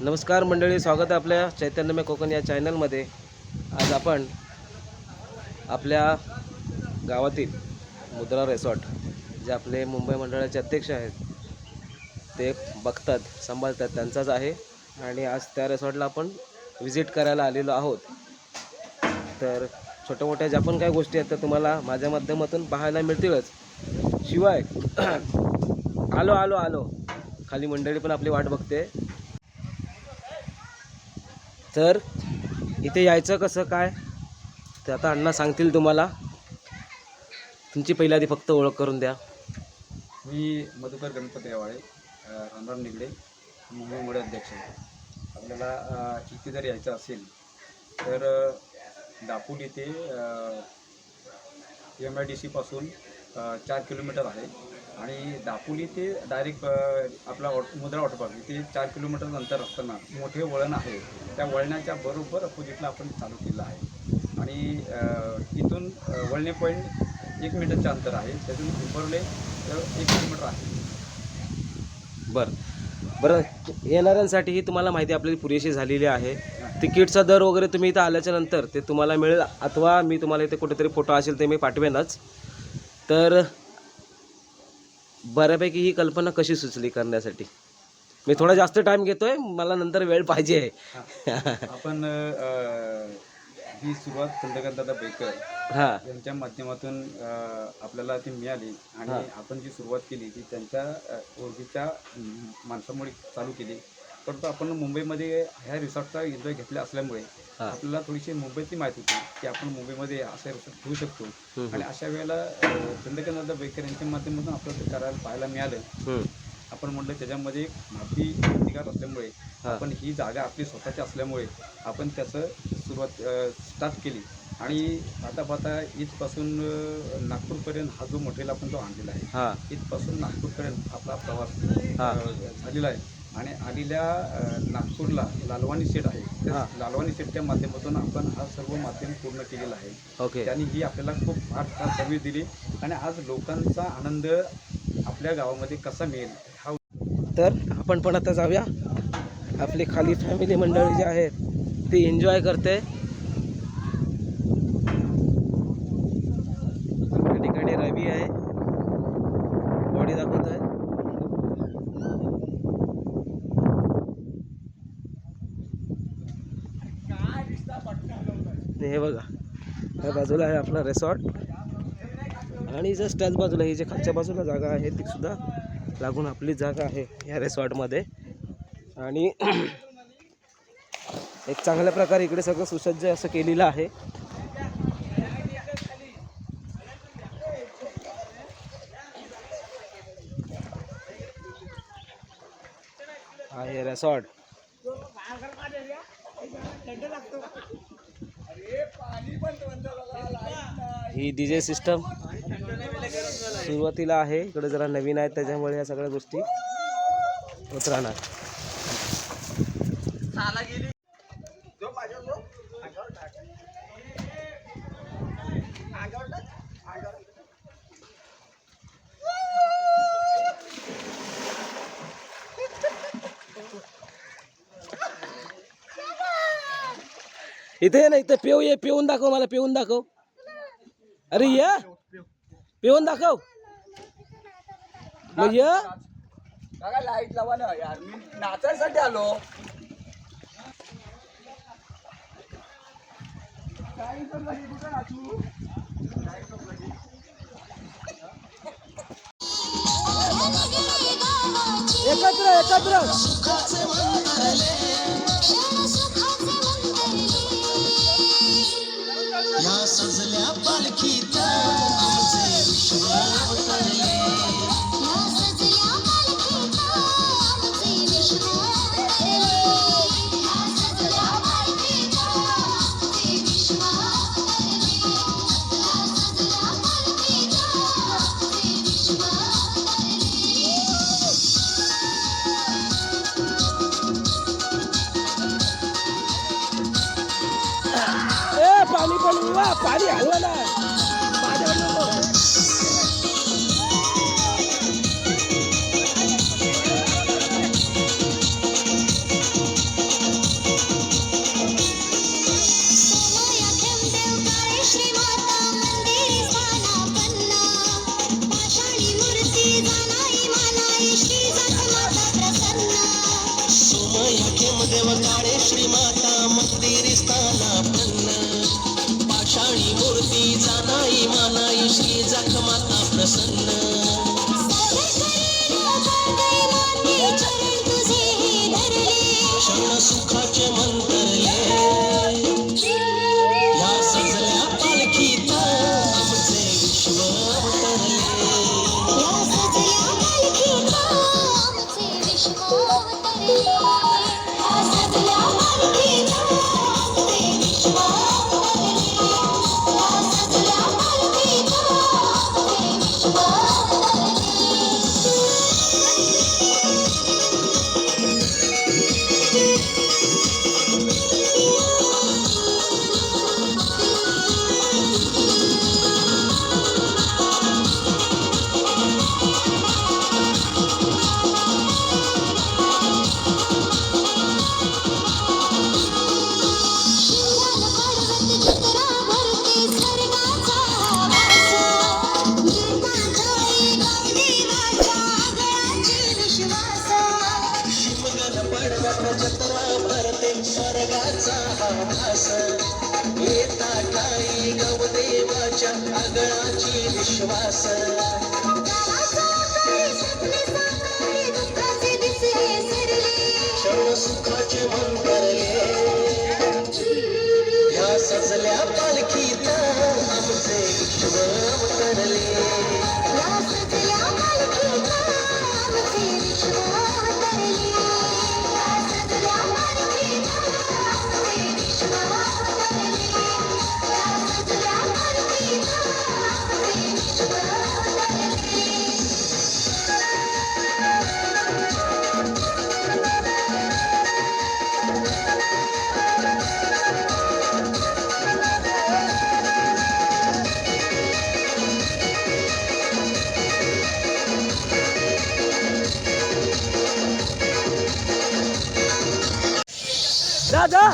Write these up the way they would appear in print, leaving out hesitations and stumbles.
नमस्कार मंडळी, स्वागत आहे आपल्या चैतन्यमय कोकण या चॅनलमध्ये। आज आपण आपल्या गावातील मुद्रा रिसॉर्ट जे आपले मुंबई मंडळाचे अध्यक्ष आहेत ते बघतात सांभाळतात त्यांचाच आहे आणि आज त्या रिसॉर्टला आपण व्हिजिट करायला आलेलो आहोत। तर छोट्या मोठ्या ज्या पण काही गोष्टी आहेत त्या तुम्हाला माझ्या माध्यमातून पाहायला मिळतीलच। शिवाय आलो आलो आलो खाली मंडळी पण आपली वाट बघते। तर इथे यायचं कसं काय ते आता अण्णा सांगतील तुम्हाला। तुमची पहिल्या आधी फक्त ओळख करून द्या। मी मधुकर गणपती आवाळे, रामराम निगडे, मुंबई मोडे अध्यक्ष आहे। आपल्याला इथे जर यायचं असेल तर दापोली ते MIDC पासून 4 किलोमीटर आहे आणि दापोली ते डायरेक्ट आपला मुद्रा वॉटर पार्क इथे 4 किलोमीटर अंतर असताना मोठे वळण आहे, त्या वळणाच्या बरोबर अपोजिटला आपण चालू केलं आहे आणि इथून वळणे पॉईंट 1 मिनिटाचं अंतर आहे, त्यातून उंबरले 1 किलोमीटर आहे। बरं येणाऱ्यांसाठीही तुम्हाला माहिती आपल्याला पुरेशी झालेली आहे। तिकीटचा दर वगैरे तुम्ही इथं आल्याच्या नंतर ते तुम्हाला मिळेल, अथवा मी तुम्हाला इथे कुठेतरी फोटो असेल ते मी पाठवेनच। तर बऱ्यापैकी ही कल्पना कशी सुचली करण्यासाठी? मी थोडा जास्त टाइम घेतोय, मला नंतर वेळ पाहिजे आहे। आपण ही सुरुवात चंद्रकांत दादा बेकर यांच्या माध्यमातून आपल्याला ती मिळाली आणि आपण जी सुरुवात केली ती त्यांच्या ओळखीच्या माणसामुळे चालू केली। परंतु आपण मुंबईमध्ये ह्या रिसॉर्टचा एन्जॉय घेतला असल्यामुळे आपल्याला थोडीशी मुंबईची माहिती होती की आपण मुंबईमध्ये असे रिसॉर्ट घेऊ शकतो आणि अशा वेळेला चंद्रकांत दादा बेकर यांच्या माध्यमातून आपल्याला करायला पाहायला मिळालं। आपण म्हटलं त्याच्यामध्ये माती अधिकार असल्यामुळे आपण ही जागा आपली स्वतःची असल्यामुळे आपण त्याचं सुरुवात स्टार्ट केली आणि आता पाहता इथपासून नागपूरपर्यंत हा जो मटेरियल आपण जो आणलेला आहे इथपासून नागपूरपर्यंत आपला प्रवास झालेला आहे आणि आलेल्या नागपूरला लालवानी सेट आहे, त्या लालवानी सेटच्या माध्यमातून आपण हा सर्व माध्यम पूर्ण केलेलं आहे। त्यांनी ही आपल्याला खूप फार छान सर्व्हिस दिली आणि आज लोकांचा आनंद आपल्या गावामध्ये कसा मिळेल हा। तर आपण पण आता जाऊया, आपली खाली फॅमिली मंडळी जी आहेत ती एन्जॉय करते। या ठिकाणी रवी आहे, बॉडी दाखवतोय। हे बघा, या बाजूला आहे आपला रिसॉर्ट आणि जस्ट त्याच बाजूला ही जी खालच्या बाजूला जागा आहे ती सुद्धा लागून आपली जागा आहे या रिसॉर्टमध्ये। आणि एक चांगल्या प्रकारे इकडे सगळं सुसज्ज असं केलेलं आहे। आहे रिसॉर्ट। ही DJ सिस्टम सुरुवातीला आहे, इकडे जरा नवीन आहे त्याच्यामुळे या सगळ्या गोष्टी होत राहणार। इथे ना, इथे पिऊन दाखव, मला पिऊन दाखव। अरे या पिऊन दाखव मग या लाईट लावा ना यार, मी नाचायसाठी आलो। एकत्र एकत्र या सजल्या पालखीत आमचे विश्व उतरले, या सजल्या पालखीत आमचे विश्व उतरले, या सजल्या पालखीत आमचे विश्व उतरले, या सजल्या पालखीत आमचे विश्व ए पाणी पाणी हलवा ना प्रसन्न चरण तुझे धरले क्षण सुखाचे मंतरले या सजल्या पालखीत आमचे विश्व अवतरले या सजल्या पालखीत आमचे विश्व अवतरले या सजल्या पालखीत आमचे विश्व अवतरले या सजल्या पालखीत आमचे विश्व अवतरले जत्रा भरते स्वर्गाचा आभास येता ठाई गवदेवाच्या आगळाची विश्वास क्षण सुखाचे मंतरले ह्या सजल्या पालखीत आमचे विश्व अवतरले या सजल्या पालखीत आमचे विश्व अवतरले जा जा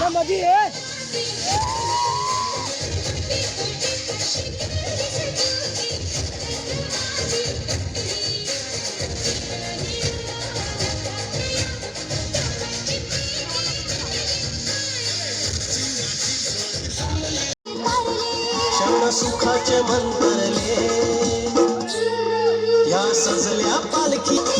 मध्ये क्षण सुखाचे मंतरले या सजल्या पालखीत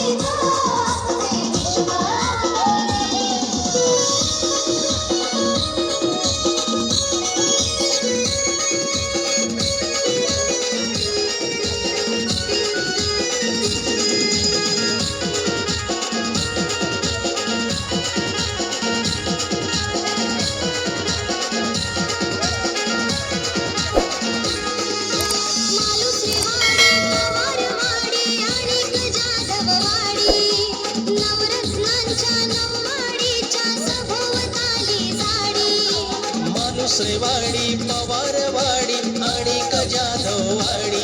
श्रीवाडी पवारवाडी आणि जाधववाडी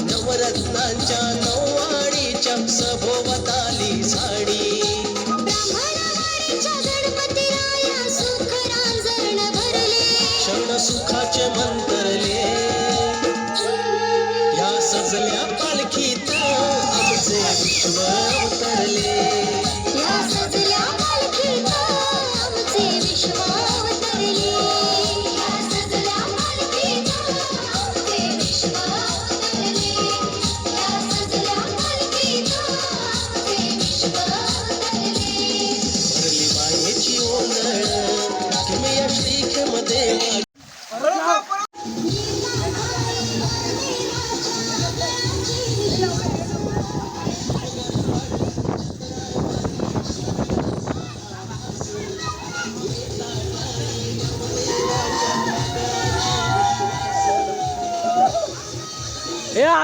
नवरत्नांच्या नऊवाडीच्या सभोवताली साडी क्षण सुखाचे मंतरले या सजल्या पालखीत आमचे विश्व अवतरले या सजल्या पालखीत आमचे विश्व अवतरले या सजल्या पालखीत आमचे विश्व अवतरले या सजल्या पालखीत आमचे विश्व अवतरले भरली मायेची ओंजळ तुम्ही या श्रीखेमध्ये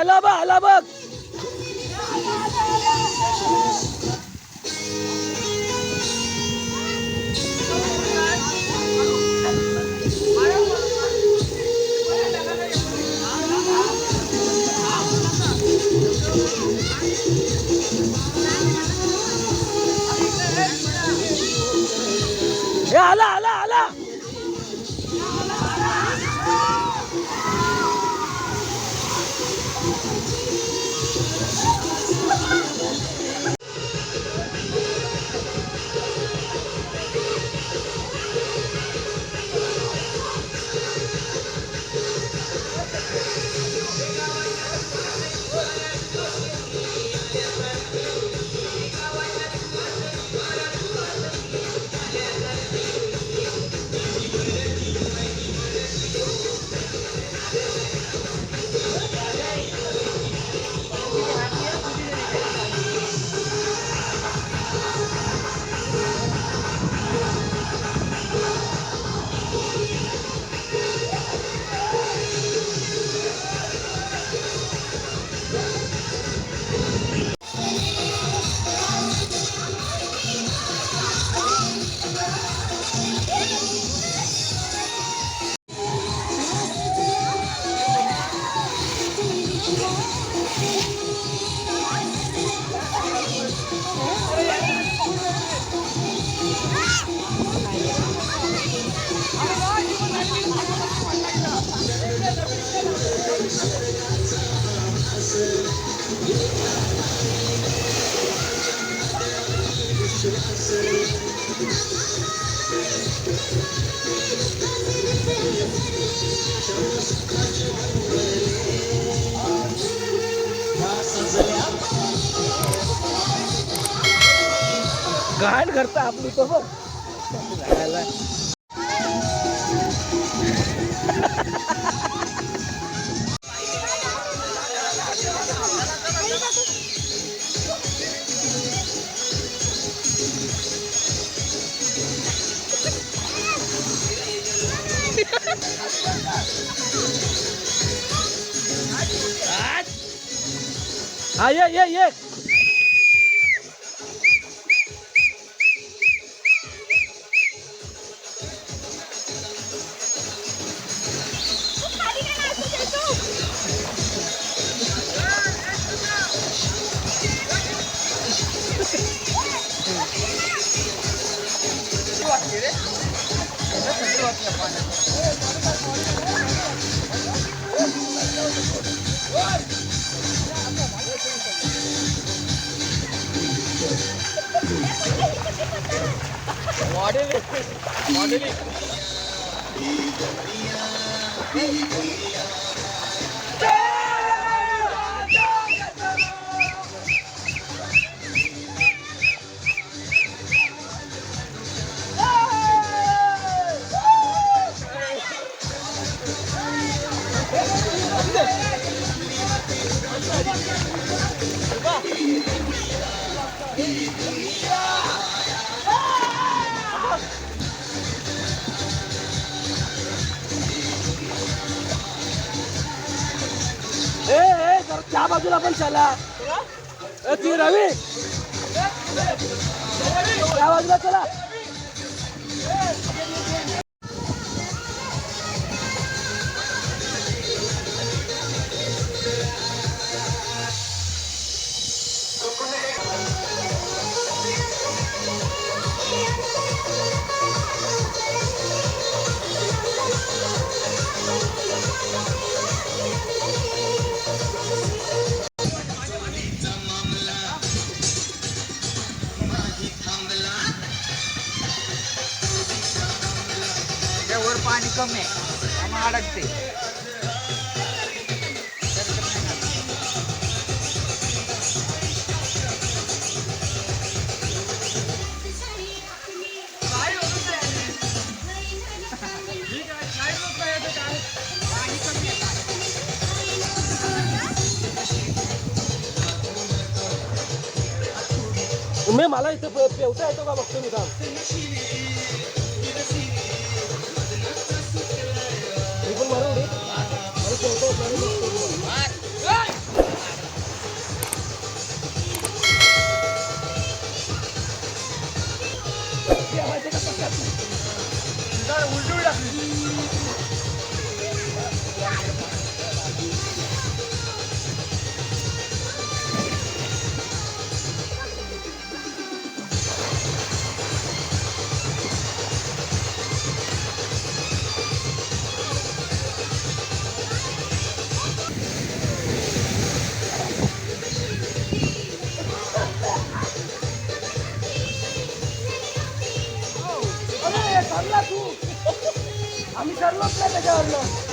आला बघ आला बघ. हे आला आला आला. घाण करता आपली तो बघ. हा ये. जरा त्या बाजूला पण चला. ती रवी त्या बाजूला चला. वर पाणी कमी आहे मग अडकते. मी मला इथं पेवता येतो का बघतो मी काम. मी पण बरोबर मला पेवता येत नाही. ठरलं